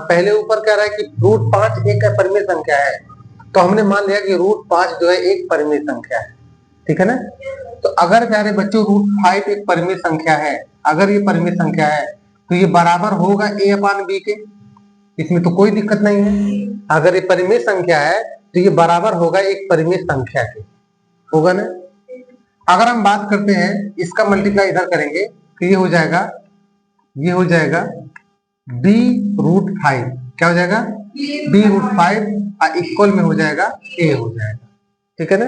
पहले ऊपर कह रहा है कि √5 एक परिमेय संख्या है, तो हमने मान लिया कि √5 जो है एक परिमेय संख्या है, ठीक है ना। तो अगर प्यारे बच्चों √5 एक परिमेय संख्या है, अगर ये परिमेय संख्या है तो ये बराबर होगा a/b के, इसमें तो कोई दिक्कत नहीं है। अगर ये परिमेय संख्या है तो ये बराबर होगा एक परिमेय संख्या के, होगा ना। अगर हम बात करते हैं इसका मल्टीप्लाई इधर करेंगे तो ये हो जाएगा b√5, क्या हो जाएगा b√5 और इक्वल में हो जाएगा a हो जाएगा, ठीक है ना।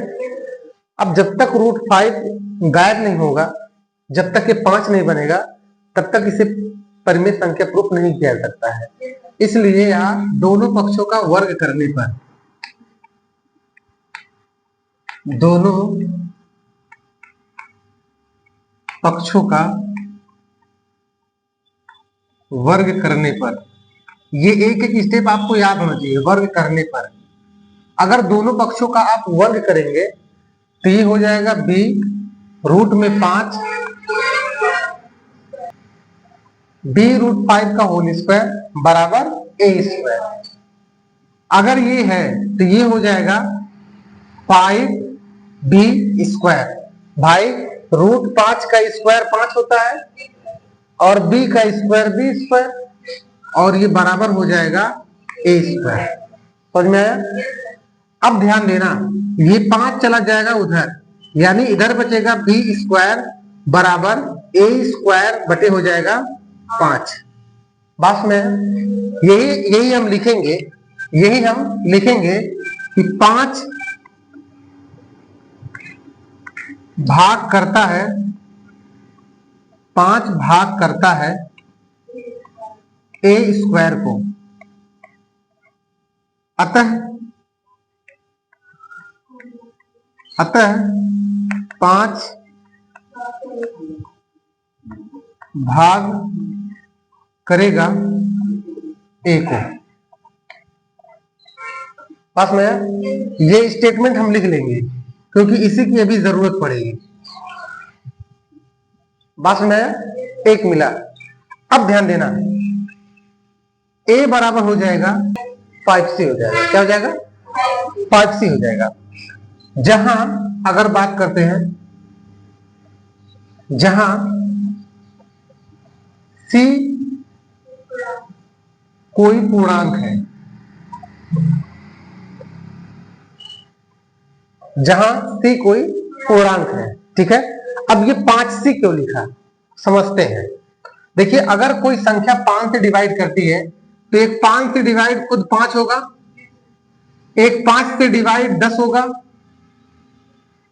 अब जब तक √5 गायब नहीं होगा, जब तक ये 5 नहीं बनेगा, तब तक इसे परिमेय संख्या प्रूफ नहीं किया जा सकता है। इसलिए यहाँ दोनों पक्षों का वर्ग करने पर, दोनों पक्षों का वर्ग करने पर, ये एक एक स्टेप आपको याद होना चाहिए। वर्ग करने पर अगर दोनों पक्षों का आप वर्ग करेंगे तो ये हो जाएगा b √5 b√5 का होल स्क्वायर बराबर a²। अगर ये है तो ये हो जाएगा 5b² भाई √5 का स्क्वायर 5 होता है और b का स्क्वायर b², और ये बराबर हो जाएगा a²। समझ में आया। अब ध्यान देना, ये 5 चला जाएगा उधर, यानी इधर बचेगा b² बराबर a² बटे हो जाएगा 5। बस में यही हम लिखेंगे कि 5 भाग करता है a² को, अतः 5 भाग करेगा a को। पास में ये स्टेटमेंट हम लिख लेंगे क्योंकि इसी की अभी जरूरत पड़ेगी। बस में एक मिला। अब ध्यान देना, a बराबर हो जाएगा 5c हो जाएगा, क्या हो जाएगा 5c हो जाएगा। जहां अगर बात करते हैं, जहां c कोई पूर्णांक है, जहां c कोई पूर्णांक है, ठीक है। अब ये 5c क्यों लिखा समझते हैं। देखिए अगर कोई संख्या 5 से डिवाइड करती है तो एक 5 से डिवाइड खुद 5 होगा, एक 5 से डिवाइड 10 होगा,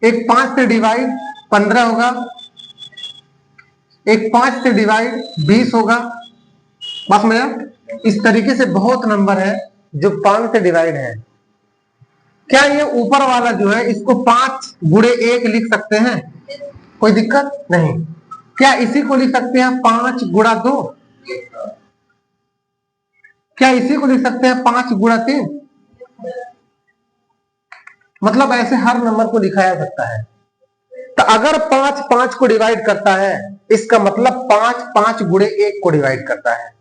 एक 5 से डिवाइड 15 होगा, एक 5 से डिवाइड 20 होगा। बस में इस तरीके से बहुत नंबर है जो 5 से डिवाइड है। क्या ये ऊपर वाला जो है इसको 5 गुणे 1 लिख सकते हैं, कोई दिक्कत नहीं। क्या इसी को लिख सकते हैं 5 गुणा 2? क्या इसी को लिख सकते हैं 5 गुणा 3? मतलब ऐसे हर नंबर को लिखा जा सकता है। तो अगर 5 5 को डिवाइड करता है, इसका मतलब 5 5 गुणे 1 को डिवाइड करता है।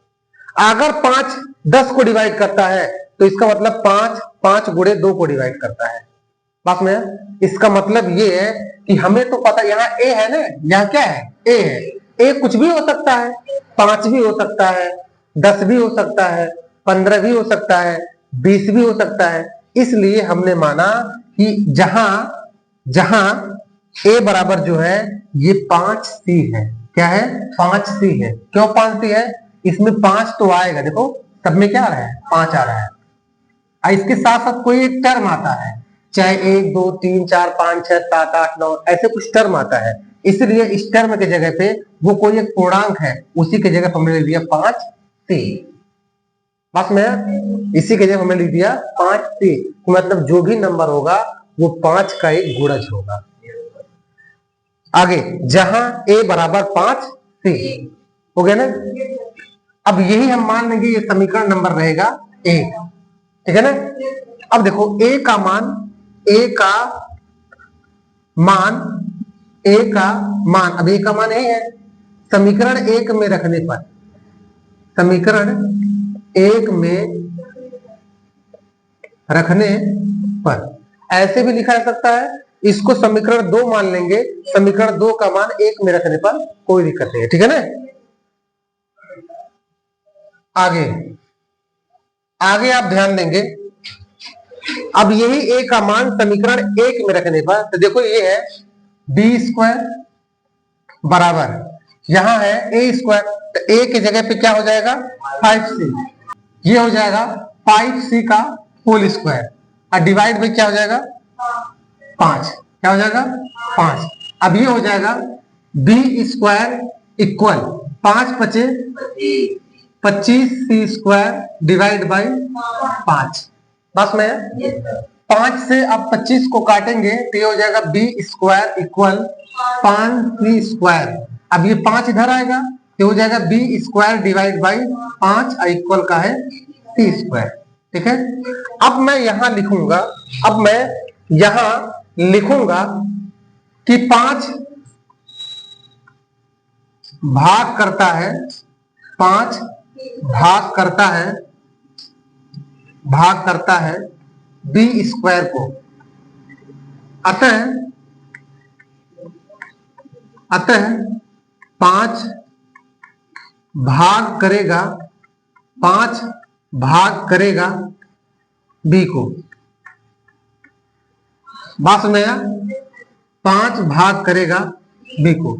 अगर 5 10 को डिवाइड करता है तो इसका मतलब 5 5 गुणे 2 को डिवाइड करता है। बस में इसका मतलब ये है कि हमें तो पता यहाँ a है ना, यहाँ क्या है a है। a कुछ भी हो सकता है, 5 भी हो सकता है, 10 भी हो सकता है, 15 भी हो सकता है, 20 भी हो सकता है। इसलिए हमने माना कि जहां a बराबर जो है ये 5c है। क्या है 5c है। क्यों 5c है? इसमें 5 तो आएगा, देखो सब में क्या आ रहा है 5 आ रहा है। इसके साथ साथ कोई एक टर्म आता है, चाहे 1 2 3 4 5 6 7 8 9 ऐसे कुछ टर्म आता है। इसलिए इस टर्म के जगह पे वो कोई एक पूर्णांक है, उसी के जगह हमने लिख दिया 5c। बस में इसी के जगह हमने लिख दिया 5c, मतलब जो भी नंबर होगा वो 5 का एक गुणज होगा। आगे जहां a बराबर 5c हो गया ना। अब यही हम मान लेंगे ये समीकरण नंबर रहेगा 1, ठीक है ना। अब देखो a का मान अब a का मान यही है। समीकरण 1 में रखने पर, समीकरण 1 में रखने पर। ऐसे भी लिखा जा सकता है, इसको समीकरण 2 मान लेंगे, समीकरण 2 का मान 1 में रखने पर कोई दिक्कत नहीं है, ठीक है ना। आगे आगे आप ध्यान देंगे, अब यही a का मान समीकरण 1 में रखने पर, तो देखो ये है b स्क्वायर बराबर, यहां है a स्क्वायर, तो a की जगह पे क्या हो जाएगा 5c, ये हो जाएगा 5c का होल स्क्वायर, और डिवाइड में क्या हो जाएगा 5, क्या हो जाएगा 5। अब ये हो जाएगा b स्क्वायर इक्वल 5 पचे 25c स्क्वायर डिवाइड बाई 5। बस में 5 से अब 25 को काटेंगे तो ये हो जाएगा b square equal 5c square. अब ये 5 इधर आएगा तो हो जाएगा b square divide by 5 equal का है c स्क्वायर, ठीक है। अब मैं यहां लिखूंगा, अब मैं यहां लिखूंगा कि 5 भाग करता है, 5 भाग करता है b स्क्वायर को, अतः 5 भाग करेगा b को। बात सुन आया, 5 भाग करेगा b को।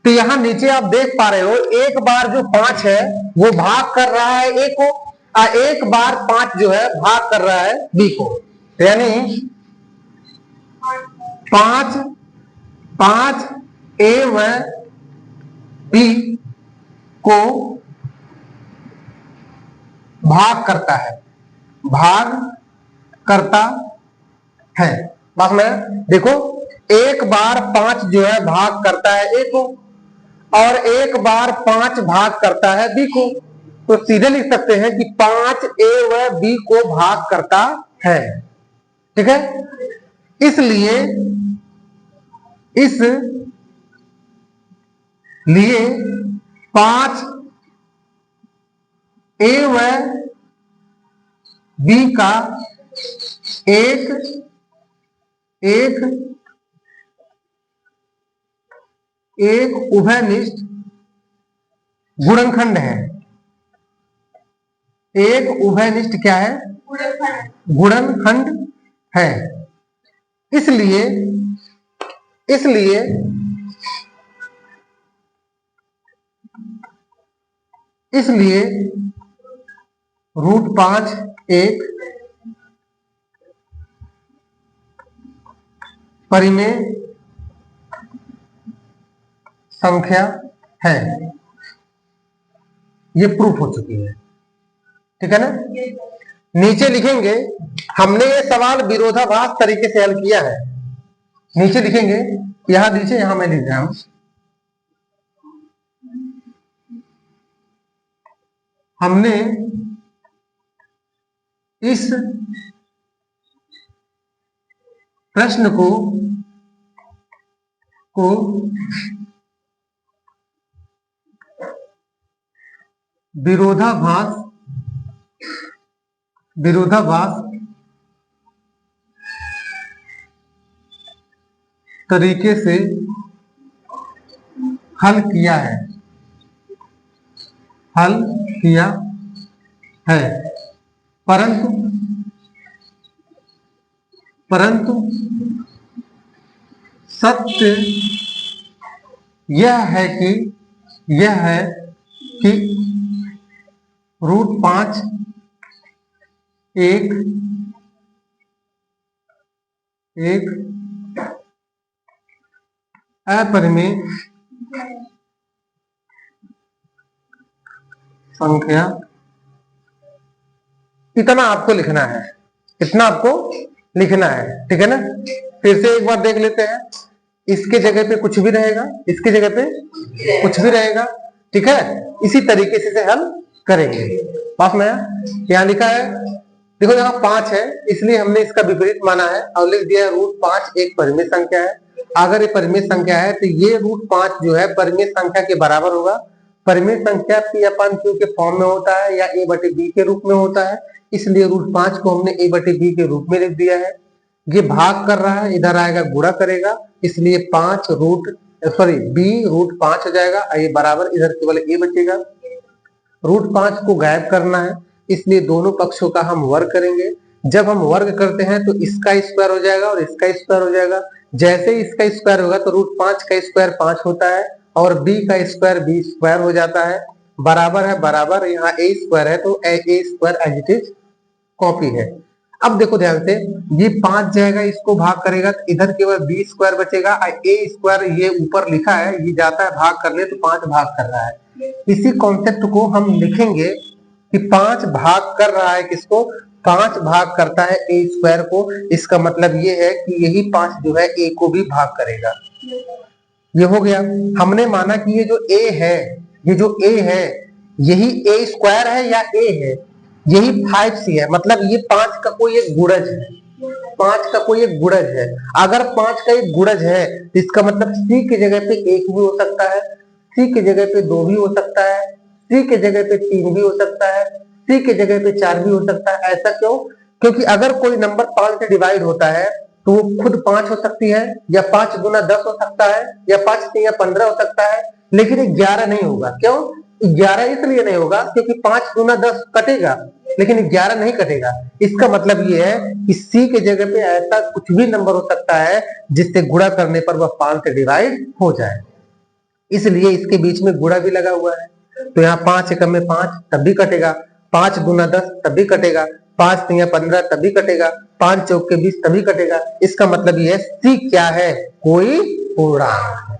तो यहां नीचे आप देख पा रहे हो, एक बार जो 5 है वो भाग कर रहा है a को, और एक बार 5 जो है भाग कर रहा है b को, तो यानी 5 a व b को भाग करता है। बस में देखो, एक बार 5 जो है भाग करता है a को, और एक बार 5 भाग करता है b को, तो सीधे लिख सकते हैं कि 5 a व b को भाग करता है, ठीक है। इसलिए 5 a व b का एक उभयनिष्ठ गुणनखंड है। एक उभयनिष्ठ क्या है? गुणनखंड है। इसलिए √5 एक परिमेय संख्या है। ये प्रूफ हो चुकी है, ठीक है ना। नीचे लिखेंगे, हमने ये सवाल विरोधाभास तरीके से हल किया है। नीचे लिखेंगे, यहां नीचे, यहां मैं लिख रहा हूं, हमने इस प्रश्न को विरोधाभास तरीके से हल किया है, परंतु सत्य यह है कि √5 एक अपरिमेय संख्या। इतना आपको लिखना है, ठीक है ना। फिर से एक बार देख लेते हैं, इसके जगह पे कुछ भी रहेगा, इसके जगह पे कुछ भी रहेगा, ठीक है। इसी तरीके से हल करेंगे। पास में यहाँ लिखा है, देखो यहाँ 5 है, इसलिए हमने इसका विपरीत माना है और लिख दिया है √5 एक परिमेय संख्या है। अगर ये परिमेय संख्या है तो ये √5 जो है परिमेय संख्या के बराबर होगा, परिमेय संख्या p अपान q के फॉर्म में होता है या a बटे b के रूप में होता है, इसलिए रूट 5 को हमने a बटे b के रूप में लिख दिया है। ये भाग कर रहा है, इधर आएगा गुणा करेगा, इसलिए 5 रूट b रूट 5 हो जाएगा। ये बराबर इधर केवल a बचेगा। रूट 5 को गायब करना है, इसलिए दोनों पक्षों का हम वर्ग करेंगे। जब हम वर्ग करते हैं तो इसका स्क्वायर हो जाएगा और इसका स्क्वायर हो जाएगा। जैसे ही इसका स्क्वायर होगा तो रूट 5 का स्क्वायर 5 होता है और b का स्क्वायर b स्क्वायर हो जाता है। बराबर है बराबर, यहाँ a स्क्वायर है तो a square as it is copy है। अब देखो ध्यान से, ये 5 जाएगा, इसको भाग करेगा तो इधर केवल b स्क्वायर बचेगा। a स्क्वायर ये ऊपर लिखा है, ये जाता है भाग करने तो 5 भाग कर रहा है। इसी कॉन्सेप्ट को हम लिखेंगे कि 5 भाग कर रहा है किसको, 5 भाग करता है a स्क्वायर को। इसका मतलब ये है कि यही 5 जो है a को भी भाग करेगा। ये हो गया। हमने माना कि ये जो a है, ये जो a है यही a स्क्वायर है या a है, यही 5c है। मतलब ये 5 का कोई एक गुणज है, 5 का कोई एक गुणज है। अगर 5 का एक गुणज है तो इसका मतलब c की जगह पे 1 भी हो सकता है, c की जगह पे 2 भी हो सकता है, c की जगह पे 3 भी हो सकता है, c की जगह पे 4 भी हो सकता है। ऐसा क्यों? क्योंकि अगर कोई नंबर 5 से डिवाइड होता है तो वो खुद 5 हो सकती है, या 5 गुना 10 हो सकता है, या 5 3 15 हो सकता है, लेकिन 11 नहीं होगा। क्यों 11 इसलिए नहीं होगा क्योंकि 5 गुना 10 कटेगा लेकिन 11 नहीं कटेगा। इसका मतलब ये है कि c के जगह पे ऐसा कुछ भी नंबर हो सकता है जिससे गुणा करने पर वह 5 से डिवाइड हो जाए, इसलिए इसके बीच में गुणा भी लगा हुआ है। तो यहाँ 5 एकम में 5 तब भी कटेगा, 5 गुना 10 तब भी कटेगा, 5 3 15 तभी कटेगा, 5 चौक के 20 तभी कटेगा। इसका मतलब ये है सी क्या है, कोई पूर्णांक।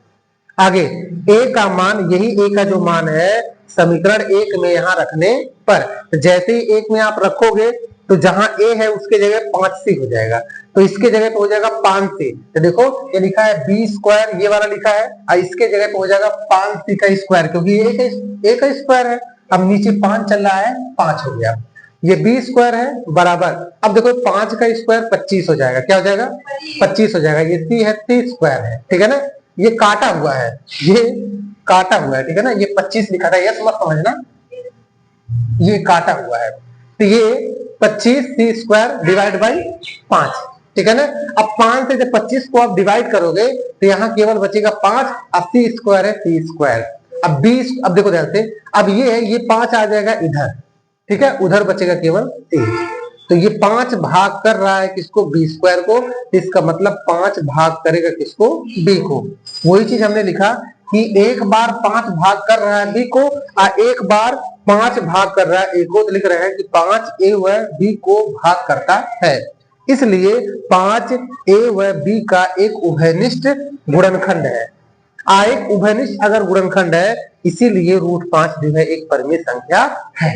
आगे a का मान, यही a का जो मान है समीकरण 1 में यहाँ रखने पर, जैसे ही 1 में आप रखोगे तो जहां a है उसके जगह 5c हो जाएगा, तो इसके जगह पे हो जाएगा 5c। तो देखो ये लिखा है b स्क्वायर, ये वाला लिखा है, और इसके जगह पे हो जाएगा 5c का स्क्वायर, क्योंकि a का स्क्वायर है। अब नीचे 5 चल रहा है, 5 हो गया। ये b स्क्वायर है बराबर, अब देखो 5 का स्क्वायर 25 हो जाएगा। क्या हो जाएगा? 25 हो जाएगा। ये c है, c स्क्वायर है, ठीक है ना। ये काटा हुआ है, ये काटा हुआ है, ठीक है ना। ये 25 लिखा था, यस मत समझना, ये काटा हुआ है। तो ये 25c स्क्वायर डिवाइड बाई 5, ठीक है ना। अब 5 से जब 25 को आप डिवाइड करोगे तो यहाँ केवल बचेगा 5, अब c स्क्वायर है, c स्क्वायर। अब 20, अब देखो ध्यान से, अब ये है, ये 5 आ जाएगा इधर, ठीक है, उधर बचेगा केवल 3। तो ये 5 भाग कर रहा है किसको? b स्क्वायर को। इसका मतलब 5 भाग करेगा किसको? b को। वही चीज हमने लिखा कि एक बार 5 भाग कर रहा है b को और एक बार 5 भाग कर रहा है a को, तो लिख रहे हैं कि 5a व b को भाग करता है। इसलिए 5a व b का एक उभयनिष्ठ गुणनखंड है। एक उभयनिष्ठ अगर गुणनखंड है, इसीलिए रूट 5 जो है एक परिमेय संख्या है।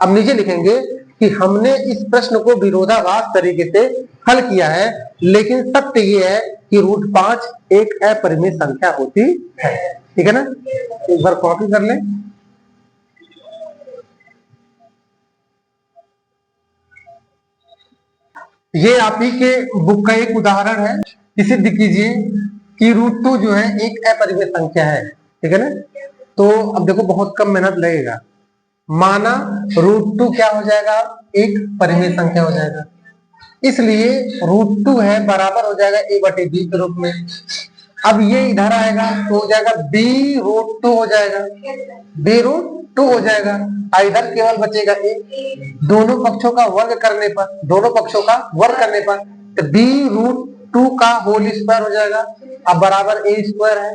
अब नीचे लिखेंगे कि हमने इस प्रश्न को विरोधाभास तरीके से हल किया है, लेकिन सत्य ये है कि रूट 5 एक अपरिमेय संख्या होती है, ठीक है ना। एक बार कॉपी कर लें। ये आप ही के बुक का एक उदाहरण है, इसे सिद्ध कीजिए कि रूट 2 जो है एक अपरिमेय संख्या है, ठीक है ना। तो अब देखो बहुत कम मेहनत लगेगा, माना रूट 2 क्या हो जाएगा? एक परिमेय संख्या हो जाएगा, इसलिए रूट 2 है बराबर हो जाएगा a बटे b के रूप में। अब ये इधर आएगा तो हो जाएगा b रूट 2 हो जाएगा, b रूट 2 हो जाएगा, इधर केवल बचेगा a। दोनों पक्षों का वर्ग करने पर, दोनों पक्षों का वर्ग करने पर तो b रूट 2 का होल स्क्वायर हो जाएगा। अब बराबर a स्क्वायर है,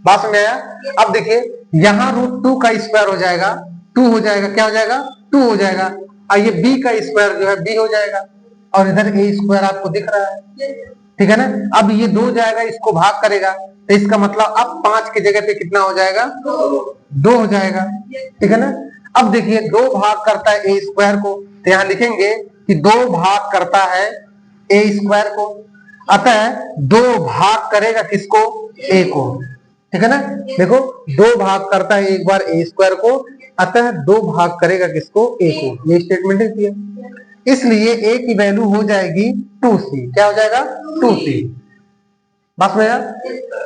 बात में आया। अब देखिए यहाँ रूट 2 का स्क्वायर हो जाएगा, 2 हो जाएगा, क्या हो जाएगा? 2 हो जाएगा। और ये b का स्क्वायर जो है b हो जाएगा, और इधर a स्क्वायर आपको दिख रहा है, ठीक है ना। अब ये 2 जाएगा, इसको भाग करेगा, तो इसका मतलब अब 5 की जगह पे कितना हो जाएगा? 2 हो जाएगा, ठीक है ना। अब देखिए 2 भाग करता है a स्क्वायर को, तो यहाँ लिखेंगे कि 2 भाग करता है a स्क्वायर को, अतः 2 भाग करेगा किसको? a को, ठीक है ना। देखो 2 भाग करता है एक बार a स्क्वायर को, अतः 2 भाग करेगा किसको? a को। ये स्टेटमेंट है, इसलिए a की वैल्यू हो जाएगी 2c। क्या हो जाएगा? 2c। बस में यार,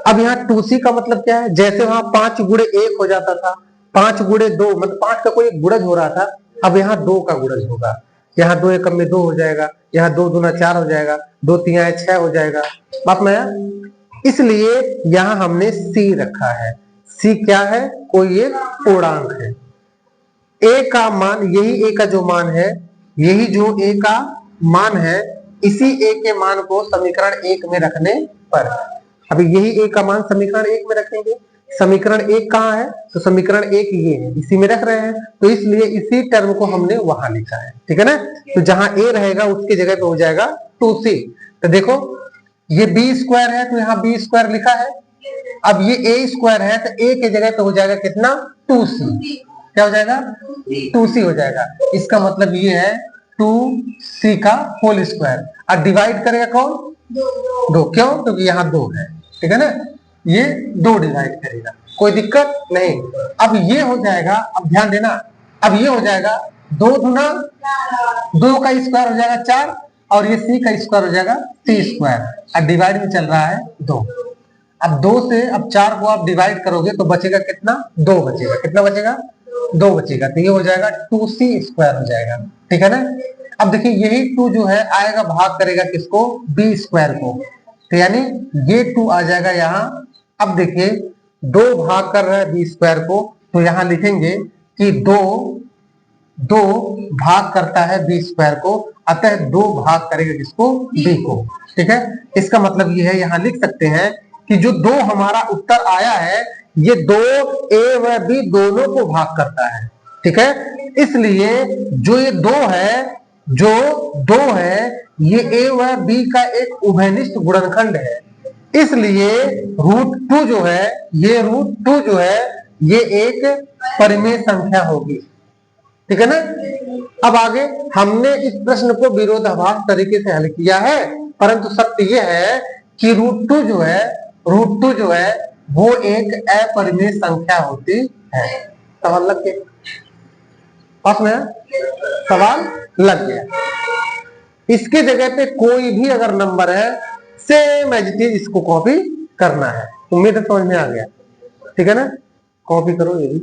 अब यहाँ 2c का मतलब क्या है? जैसे वहां 5 गुणे 1 हो जाता था, 5 गुणे 2 मतलब 5 का कोई एक गुणज हो रहा था, अब यहाँ 2 का गुणज होगा। यहाँ 2 एकम में 2 हो जाएगा, यहाँ 2 दूना 4 हो जाएगा, 2 तिहाई 6 हो जाएगा। बात में आया? इसलिए यहाँ हमने सी रखा है। सी क्या है? कोई एक पूर्णांक है। ए का मान, यही ए का जो मान है, यही जो ए का मान है, इसी ए के मान को समीकरण 1 में रखने पर, अभी यही ए का मान समीकरण 1 में रखेंगे। समीकरण 1 कहाँ है? तो समीकरण 1 ये है, इसी में रख रहे हैं, तो इसलिए इसी टर्म को हमने वहां लिखा है। ठीक है ना? तो जहां ए रहेगा उसकी जगह पे हो जाएगा 2c। तो देखो ये बी स्क्वायर है, तो यहाँ बी स्क्वायर लिखा है। अब ये ए स्क्वायर है, तो ए की जगह पे हो जाएगा कितना? 2c। क्या हो जाएगा? 2c हो जाएगा। इसका मतलब ये है 2c का होल स्क्वायर। और डिवाइड करेगा कौन? 2। क्यों? क्योंकि यहाँ 2 है। ठीक है ना? ये 2 डिवाइड करेगा, कोई दिक्कत नहीं। अब ये हो जाएगा, अब ध्यान देना, अब ये हो जाएगा 2 गुना 2 का स्क्वायर हो जाएगा 4, और ये c का स्क्वायर हो जाएगा c स्क्वायर, और डिवाइड में चल रहा है 2। अब 2 से अब 4 को आप डिवाइड करोगे तो बचेगा कितना? 2 बचेगा। कितना बचेगा? 2 बचेगा। तो ये हो जाएगा 2c स्क्वायर हो जाएगा। ठीक है ना? अब देखिए यही 2 जो है आएगा भाग करेगा किसको? b स्क्वायर को, तो यानी ये 2 आ जाएगा यहाँ। अब देखिए 2 भाग कर रहा है b स्क्वायर को, तो यहाँ लिखेंगे कि 2 भाग करता है b स्क्वायर को, अतः 2 भाग करेगा किसको? b को। ठीक है? इसका मतलब ये है, यहाँ लिख सकते हैं कि जो 2 हमारा उत्तर आया है, ये 2 a व b दोनों को भाग करता है। ठीक है? इसलिए जो ये 2 है, ये a व b का एक उभयनिष्ठ गुणनखंड है। इसलिए √2 जो है, ये √2 जो है, ये एक परिमेय संख्या होगी। ठीक है ना? अब आगे हमने इस प्रश्न को विरोधाभास तरीके से हल किया है, परंतु सत्य यह है कि √2 जो है वो एक अपरिमेय संख्या होती है। सवाल लग गया? पास में सवाल लग गया। इसके जगह पे कोई भी अगर नंबर है, सेम एज इट इज इसको कॉपी करना है। उम्मीद है समझ में आ गया। ठीक है ना? कॉपी करो ये भी।